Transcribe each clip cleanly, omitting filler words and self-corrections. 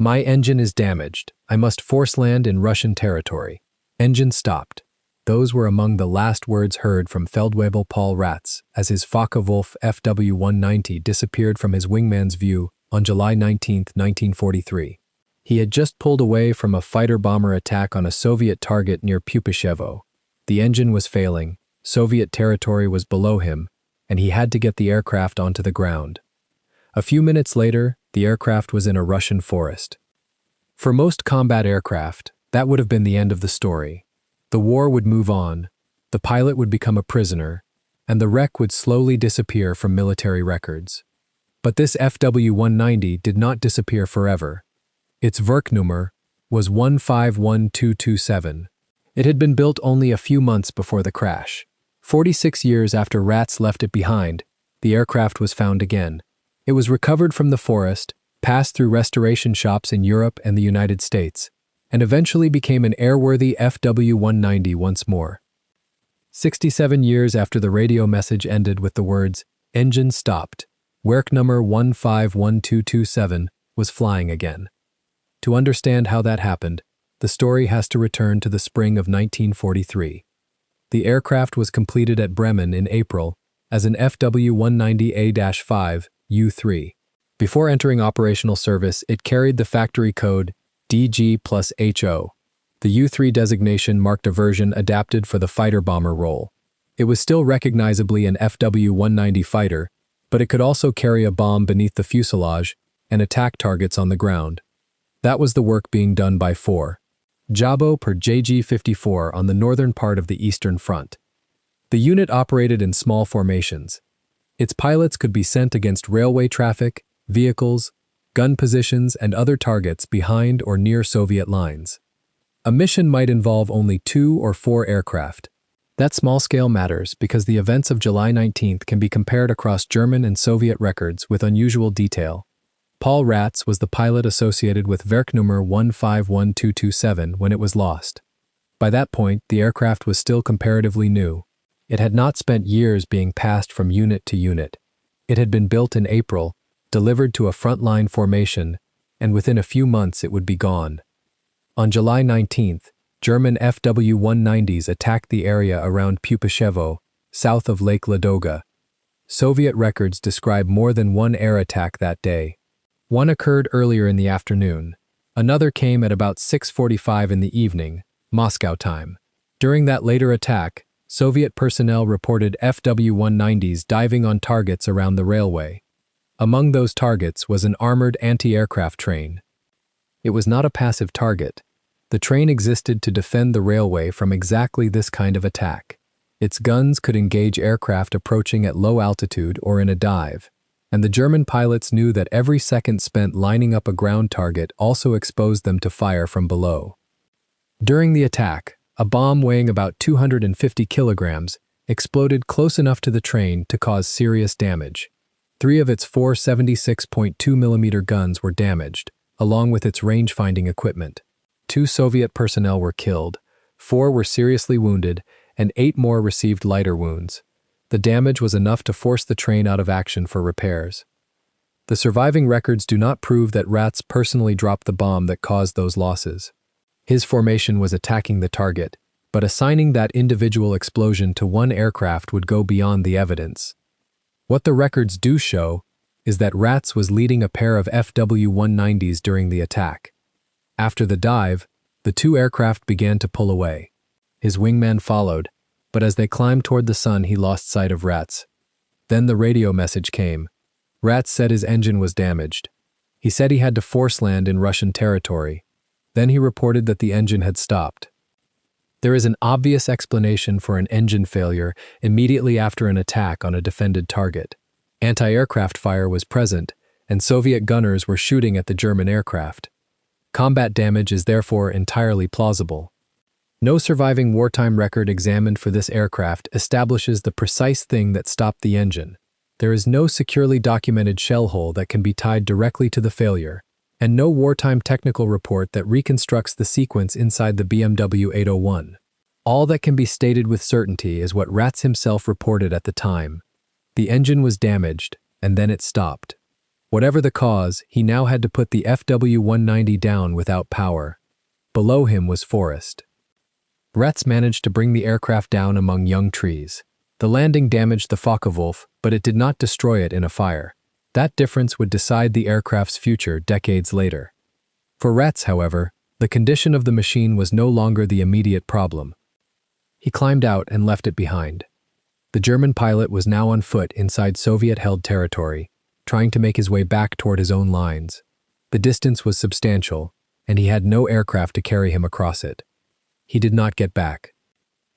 My engine is damaged. I must force land in Russian territory. Engine stopped. Those were among the last words heard from Feldwebel Paul Ratz as his Focke-Wulf Fw-190 disappeared from his wingman's view on July 19, 1943. He had just pulled away from a fighter-bomber attack on a Soviet target near Focke-Wulf. The engine was failing, Soviet territory was below him, and he had to get the aircraft onto the ground. A few minutes later, the aircraft was in a Russian forest. For most combat aircraft, that would have been the end of the story. The war would move on, the pilot would become a prisoner, and the wreck would slowly disappear from military records. But this Fw-190 did not disappear forever. Its Werknummer was 151227. It had been built only a few months before the crash. 46 years after Ratz left it behind, the aircraft was found again. It was recovered from the forest, passed through restoration shops in Europe and the United States, and eventually became an airworthy Fw-190 once more. 67 years after the radio message ended with the words, "Engine stopped," Werknummer 151227 was flying again. To understand how that happened, the story has to return to the spring of 1943. The aircraft was completed at Bremen in April as an Fw-190A-5 U-3. Before entering operational service, it carried the factory code DG+HO. The U-3 designation marked a version adapted for the fighter-bomber role. It was still recognizably an Fw-190 fighter, but it could also carry a bomb beneath the fuselage and attack targets on the ground. That was the work being done by 4 Jabo per JG-54 on the northern part of the Eastern Front. The unit operated in small formations. Its pilots could be sent against railway traffic, vehicles, gun positions, and other targets behind or near Soviet lines. A mission might involve only 2 or 4 aircraft. That small scale matters because the events of July 19th can be compared across German and Soviet records with unusual detail. Paul Ratz was the pilot associated with Werknummer 151227 when it was lost. By that point, the aircraft was still comparatively new. It had not spent years being passed from unit to unit. It had been built in April, delivered to a frontline formation, and within a few months it would be gone. On July 19th, German Fw-190s attacked the area around Focke-Wulf, south of Lake Ladoga. Soviet records describe more than one air attack that day. One occurred earlier in the afternoon. Another came at about 6:45 in the evening, Moscow time. During that later attack, Soviet personnel reported Fw-190s diving on targets around the railway. Among those targets was an armored anti-aircraft train. It was not a passive target. The train existed to defend the railway from exactly this kind of attack. Its guns could engage aircraft approaching at low altitude or in a dive, and the German pilots knew that every second spent lining up a ground target also exposed them to fire from below. During the attack, a bomb weighing about 250 kilograms exploded close enough to the train to cause serious damage. 3 of its 4 76.2mm guns were damaged, along with its range-finding equipment. 2 Soviet personnel were killed, 4 were seriously wounded, and 8 more received lighter wounds. The damage was enough to force the train out of action for repairs. The surviving records do not prove that Ratz personally dropped the bomb that caused those losses. His formation was attacking the target, but assigning that individual explosion to one aircraft would go beyond the evidence. What the records do show is that Ratz was leading a pair of Fw-190s during the attack. After the dive, the 2 aircraft began to pull away. His wingman followed, but as they climbed toward the sun, he lost sight of Ratz. Then the radio message came. Ratz said his engine was damaged. He said he had to force land in Russian territory. Then he reported that the engine had stopped. There is an obvious explanation for an engine failure immediately after an attack on a defended target. Anti-aircraft fire was present, and Soviet gunners were shooting at the German aircraft. Combat damage is therefore entirely plausible. No surviving wartime record examined for this aircraft establishes the precise thing that stopped the engine. There is no securely documented shell hole that can be tied directly to the failure, and no wartime technical report that reconstructs the sequence inside the BMW 801. All that can be stated with certainty is what Ratz himself reported at the time. The engine was damaged, and then it stopped. Whatever the cause, he now had to put the Fw-190 down without power. Below him was forest. Ratz managed to bring the aircraft down among young trees. The landing damaged the Focke-Wulf, but it did not destroy it in a fire. That difference would decide the aircraft's future decades later. For Ratz, however, the condition of the machine was no longer the immediate problem. He climbed out and left it behind. The German pilot was now on foot inside Soviet-held territory, trying to make his way back toward his own lines. The distance was substantial, and he had no aircraft to carry him across it. He did not get back.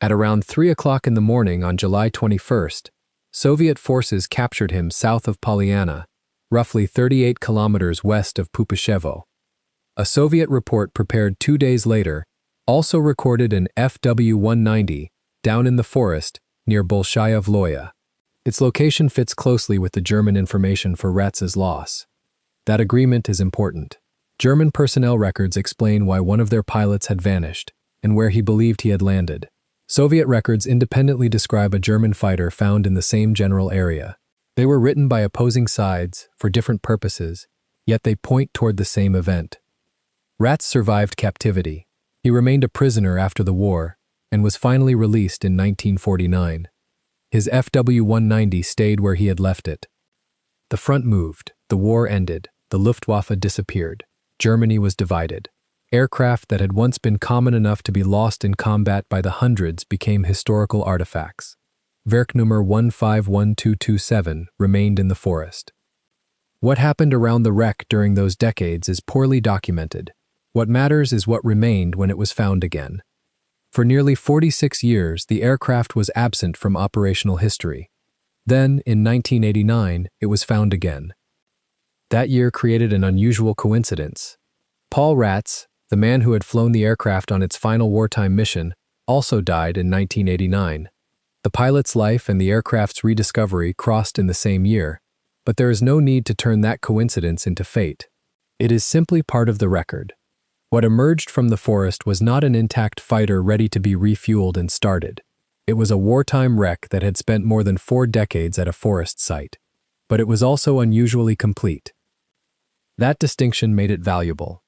At around 3 o'clock in the morning on July 21st, Soviet forces captured him south of Polyana, roughly 38 kilometers west of Pupashevo. A Soviet report prepared 2 days later also recorded an Fw-190 down in the forest near Bolshaya Vloya. Its location fits closely with the German information for Ratz's loss. That agreement is important. German personnel records explain why one of their pilots had vanished and where he believed he had landed. Soviet records independently describe a German fighter found in the same general area. They were written by opposing sides for different purposes, yet they point toward the same event. Ratz survived captivity. He remained a prisoner after the war and was finally released in 1949. His Fw-190 stayed where he had left it. The front moved, the war ended, the Luftwaffe disappeared. Germany was divided. Aircraft that had once been common enough to be lost in combat by the hundreds became historical artifacts. Werk number 151227 remained in the forest. What happened around the wreck during those decades is poorly documented. What matters is what remained when it was found again. For nearly 46 years, the aircraft was absent from operational history. Then, in 1989, it was found again. That year created an unusual coincidence. Paul Ratz, the man who had flown the aircraft on its final wartime mission, also died in 1989. The pilot's life and the aircraft's rediscovery crossed in the same year, but there is no need to turn that coincidence into fate. It is simply part of the record. What emerged from the forest was not an intact fighter ready to be refueled and started. It was a wartime wreck that had spent more than 4 decades at a forest site. But it was also unusually complete. That distinction made it valuable.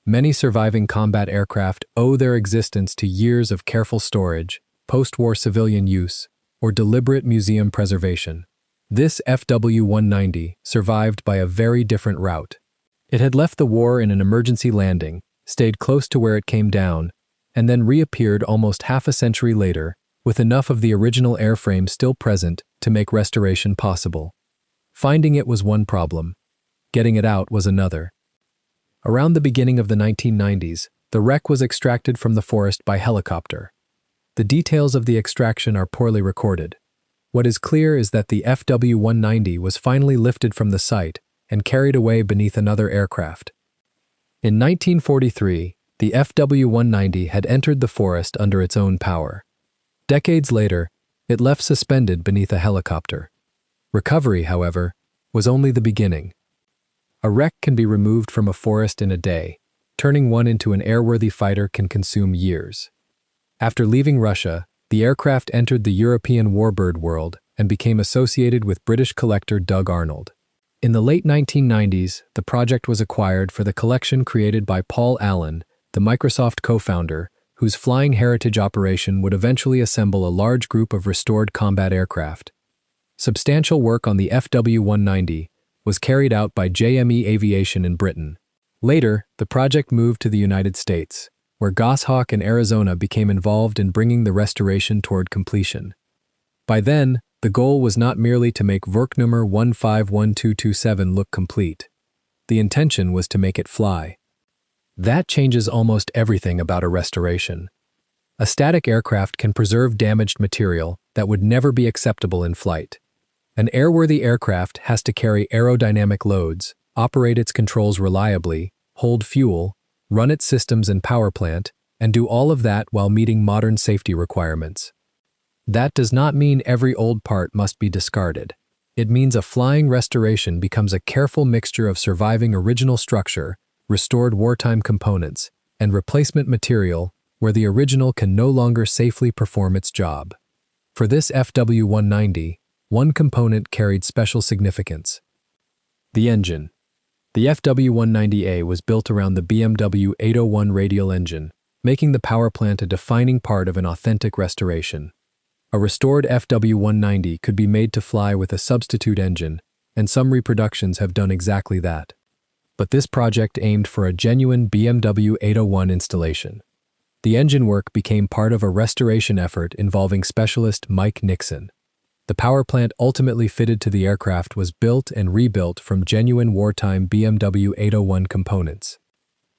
Many surviving combat aircraft owe their existence to years of careful storage, post-war civilian use, or deliberate museum preservation. This Fw-190 survived by a very different route. It had left the war in an emergency landing, stayed close to where it came down, and then reappeared almost half a century later with enough of the original airframe still present to make restoration possible. Finding it was one problem. Getting it out was another. Around the beginning of the 1990s, the wreck was extracted from the forest by helicopter. The details of the extraction are poorly recorded. What is clear is that the Fw-190 was finally lifted from the site and carried away beneath another aircraft. In 1943, the Fw-190 had entered the forest under its own power. Decades later, it left suspended beneath a helicopter. Recovery, however, was only the beginning. A wreck can be removed from a forest in a day. Turning one into an airworthy fighter can consume years. After leaving Russia, the aircraft entered the European warbird world and became associated with British collector Doug Arnold. In the late 1990s, the project was acquired for the collection created by Paul Allen, the Microsoft co-founder, whose flying heritage operation would eventually assemble a large group of restored combat aircraft. Substantial work on the Fw-190 was carried out by JME Aviation in Britain. Later, the project moved to the United States, where Goshawk and Arizona became involved in bringing the restoration toward completion. By then, the goal was not merely to make Werk number 151227 look complete. The intention was to make it fly. That changes almost everything about a restoration. A static aircraft can preserve damaged material that would never be acceptable in flight. An airworthy aircraft has to carry aerodynamic loads, operate its controls reliably, hold fuel, run its systems and power plant, and do all of that while meeting modern safety requirements. That does not mean every old part must be discarded. It means a flying restoration becomes a careful mixture of surviving original structure, restored wartime components, and replacement material where the original can no longer safely perform its job. For this Fw-190, one component carried special significance. The engine. The FW190A was built around the BMW 801 radial engine, making the power plant a defining part of an authentic restoration. A restored FW190 could be made to fly with a substitute engine, and some reproductions have done exactly that. But this project aimed for a genuine BMW 801 installation. The engine work became part of a restoration effort involving specialist Mike Nixon. The power plant ultimately fitted to the aircraft was built and rebuilt from genuine wartime BMW 801 components.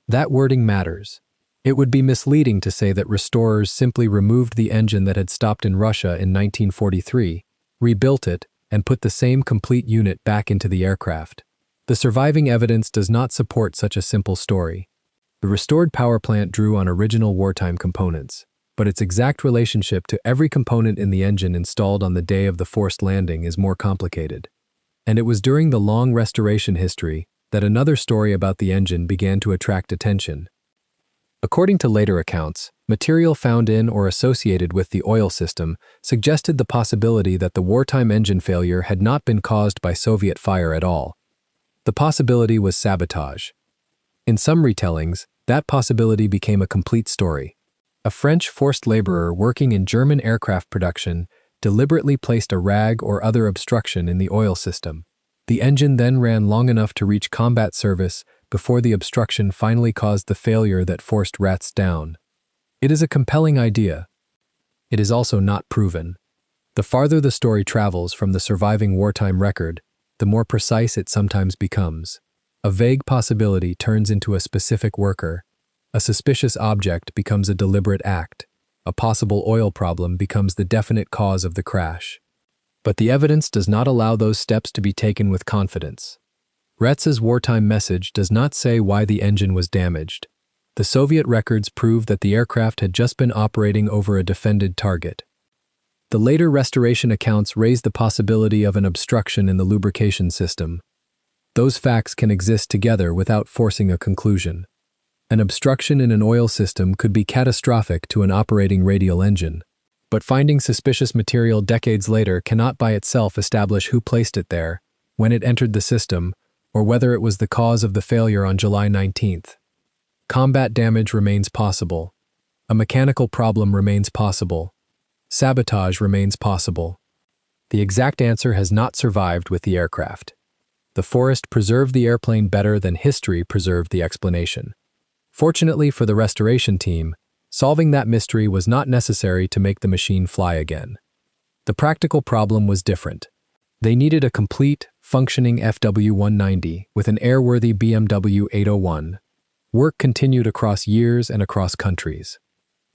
That wording matters. It would be misleading to say that restorers simply removed the engine that had stopped in Russia in 1943, rebuilt it, and put the same complete unit back into the aircraft. The surviving evidence does not support such a simple story. The restored power plant drew on original wartime components, but its exact relationship to every component in the engine installed on the day of the forced landing is more complicated. And it was during the long restoration history that another story about the engine began to attract attention. According to later accounts, material found in or associated with the oil system suggested the possibility that the wartime engine failure had not been caused by Soviet fire at all. The possibility was sabotage. In some retellings, that possibility became a complete story. A French forced laborer working in German aircraft production deliberately placed a rag or other obstruction in the oil system. The engine then ran long enough to reach combat service before the obstruction finally caused the failure that forced Ratz down. It is a compelling idea. It is also not proven. The farther the story travels from the surviving wartime record, the more precise it sometimes becomes. A vague possibility turns into a specific worker. A suspicious object becomes a deliberate act. A possible oil problem becomes the definite cause of the crash. But the evidence does not allow those steps to be taken with confidence. Ratz's wartime message does not say why the engine was damaged. The Soviet records prove that the aircraft had just been operating over a defended target. The later restoration accounts raise the possibility of an obstruction in the lubrication system. Those facts can exist together without forcing a conclusion. An obstruction in an oil system could be catastrophic to an operating radial engine. But finding suspicious material decades later cannot by itself establish who placed it there, when it entered the system, or whether it was the cause of the failure on July 19th. Combat damage remains possible. A mechanical problem remains possible. Sabotage remains possible. The exact answer has not survived with the aircraft. The forest preserved the airplane better than history preserved the explanation. Fortunately for the restoration team, solving that mystery was not necessary to make the machine fly again. The practical problem was different. They needed a complete, functioning FW190 with an airworthy BMW 801. Work continued across years and across countries.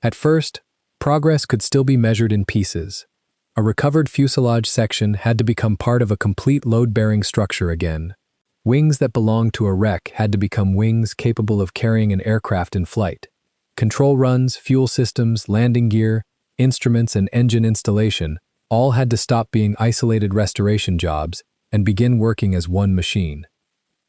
At first, progress could still be measured in pieces. A recovered fuselage section had to become part of a complete load-bearing structure again. Wings that belonged to a wreck had to become wings capable of carrying an aircraft in flight. Control runs, fuel systems, landing gear, instruments, and engine installation all had to stop being isolated restoration jobs and begin working as one machine.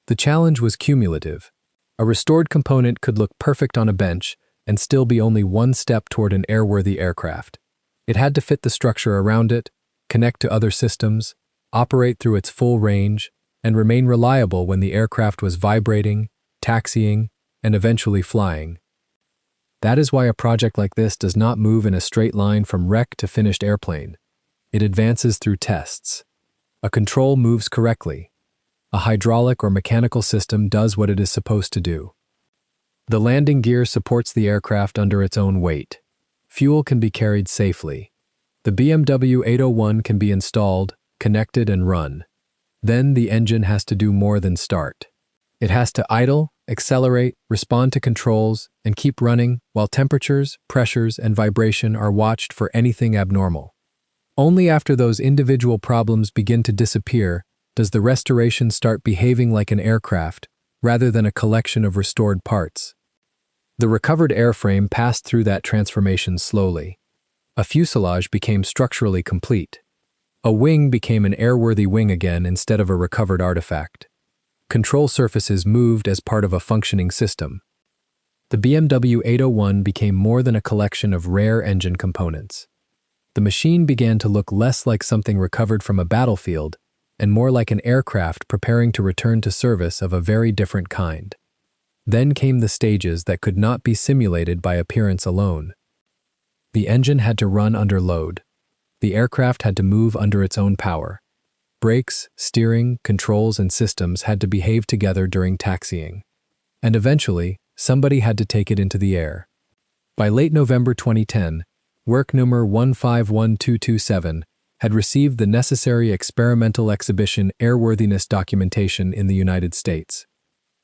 The challenge was cumulative. A restored component could look perfect on a bench and still be only one step toward an airworthy aircraft. It had to fit the structure around it, connect to other systems, operate through its full range, and remain reliable when the aircraft was vibrating, taxiing, and eventually flying. That is why a project like this does not move in a straight line from wreck to finished airplane. It advances through tests. A control moves correctly. A hydraulic or mechanical system does what it is supposed to do. The landing gear supports the aircraft under its own weight. Fuel can be carried safely. The BMW 801 can be installed, connected, and run. Then the engine has to do more than start. It has to idle, accelerate, respond to controls, and keep running while temperatures, pressures, and vibration are watched for anything abnormal. Only after those individual problems begin to disappear does the restoration start behaving like an aircraft rather than a collection of restored parts. The recovered airframe passed through that transformation slowly. A fuselage became structurally complete. A wing became an airworthy wing again instead of a recovered artifact. Control surfaces moved as part of a functioning system. The BMW 801 became more than a collection of rare engine components. The machine began to look less like something recovered from a battlefield and more like an aircraft preparing to return to service of a very different kind. Then came the stages that could not be simulated by appearance alone. The engine had to run under load. The aircraft had to move under its own power. Brakes, steering, controls, and systems had to behave together during taxiing. And eventually, somebody had to take it into the air. By late November 2010, work number 151227 had received the necessary experimental exhibition airworthiness documentation in the United States.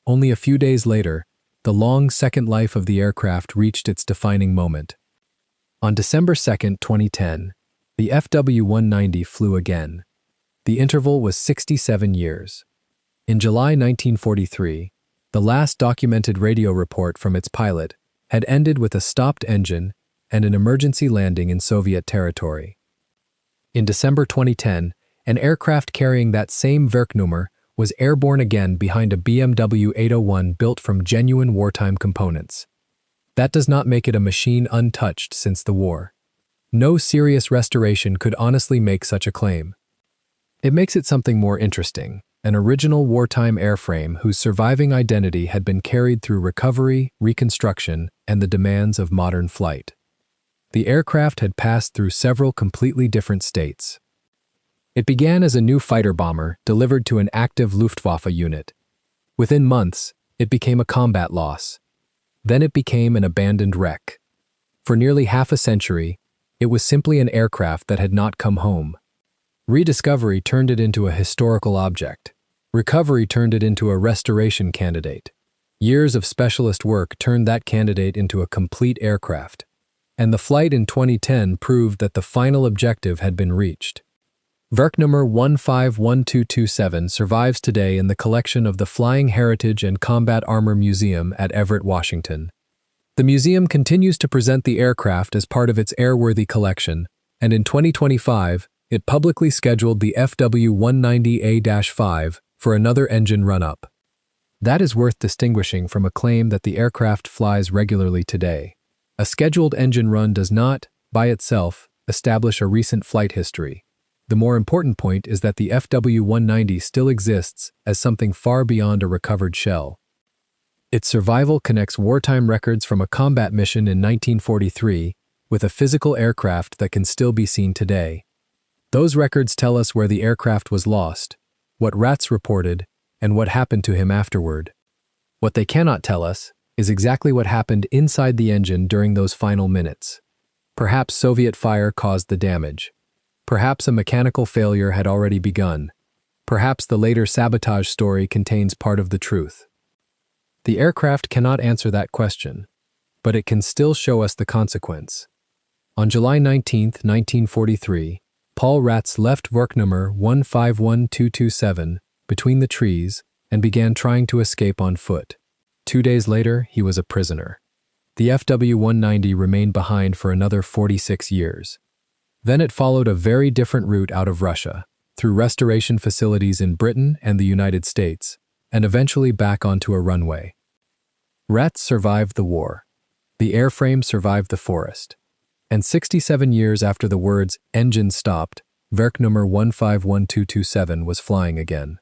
Only a few days later, the long second life of the aircraft reached its defining moment. On December 2, 2010, the FW-190 flew again. The interval was 67 years. In July 1943, the last documented radio report from its pilot had ended with a stopped engine and an emergency landing in Soviet territory. In December 2010, an aircraft carrying that same Werknummer was airborne again behind a BMW 801 built from genuine wartime components. That does not make it a machine untouched since the war. No serious restoration could honestly make such a claim. It makes it something more interesting, an original wartime airframe whose surviving identity had been carried through recovery, reconstruction, and the demands of modern flight. The aircraft had passed through several completely different states. It began as a new fighter bomber delivered to an active Luftwaffe unit. Within months, it became a combat loss. Then it became an abandoned wreck. For nearly half a century, it was simply an aircraft that had not come home. Rediscovery turned it into a historical object. Recovery turned it into a restoration candidate. Years of specialist work turned that candidate into a complete aircraft. And the flight in 2010 proved that the final objective had been reached. Werknummer 151227 survives today in the collection of the Flying Heritage and Combat Armor Museum at Everett, Washington. The museum continues to present the aircraft as part of its airworthy collection, and in 2025, it publicly scheduled the FW-190A-5 for another engine run-up. That is worth distinguishing from a claim that the aircraft flies regularly today. A scheduled engine run does not, by itself, establish a recent flight history. The more important point is that the FW-190 still exists as something far beyond a recovered shell. Its survival connects wartime records from a combat mission in 1943 with a physical aircraft that can still be seen today. Those records tell us where the aircraft was lost, what Ratz reported, and what happened to him afterward. What they cannot tell us is exactly what happened inside the engine during those final minutes. Perhaps Soviet fire caused the damage. Perhaps a mechanical failure had already begun. Perhaps the later sabotage story contains part of the truth. The aircraft cannot answer that question, but it can still show us the consequence. On July 19, 1943, Paul Ratz left Werknummer 151227 between the trees and began trying to escape on foot. 2 days later, he was a prisoner. The FW-190 remained behind for another 46 years. Then it followed a very different route out of Russia, through restoration facilities in Britain and the United States, and eventually back onto a runway. Ratz survived the war. The airframe survived the forest. And 67 years after the words "engine stopped," Werknummer 151227 was flying again.